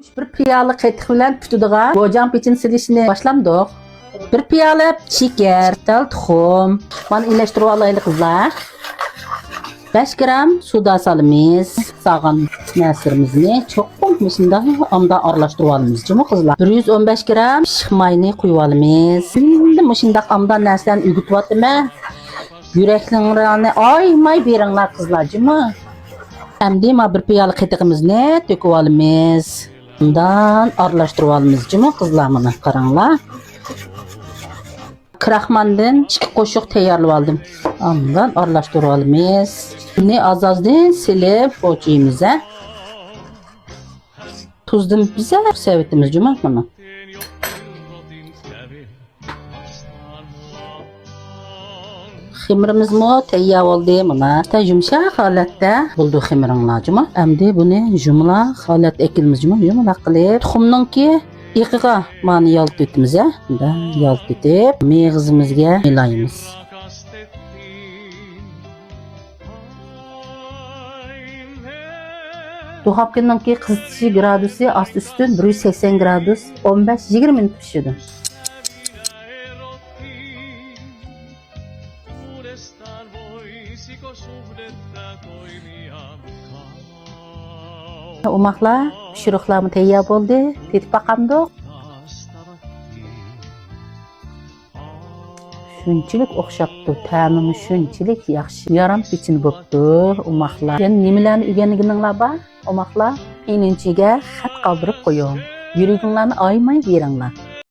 Bir piyola qatiq bilan putadigan go'jang pechini silishni boshlamdik. Bir piyola shakar, tuxum. Mana ilashtirib olaylik qizlar. 5 gram suda salamiz. Sağan nasirimizni cho'qim shunda amda aralashtirib olamiz, jumi qizlar. 115 gram pishiq mayni quyib olamiz. Endi shundaq amda narsalarni ugutyapman. Yuraklarni aymay beringlar qizlar, jumi. Endi ma bir piyola qatiqimizni to'kib olamiz. Bundan aralashtirib olamiz, jumi qizlar, mana qaranglar. Kraxmandan 2 qo'shiq tayyorlab oldim. Bundan aralashtirib olamiz. Buni az-azdan silib qo'yamiz. Tuzni biza sevitimiz, jumi mana. Ximirimizmi tayyor bo'ldi mana. Ta yumshoq holatda bo'ldi ximiringlar, jumi. Endi buni yumaloq holat ekilmiz, jumi. Yumaloq qilib tuxumninki iqiga mana yoltitimiz, bunda yoltitib meg'izimizga milaymiz. Duxovkaninki qizitish gradusi asti-ustun 180 gradus 15-20 minut pishadi. Umaqlar pishiriqlarmi tayyor bo'ldi. Tetib baqamdik. Shunchalik o'xshabdi, ta'mimi shunchalik yaxshi. Yaram pechin bo'pti umaqlar. Yana nimalarni o'rganganinglar bor? Umaqlar ininchiga xat qoldirib qo'ying. Yuraginglarni aymay beringlar.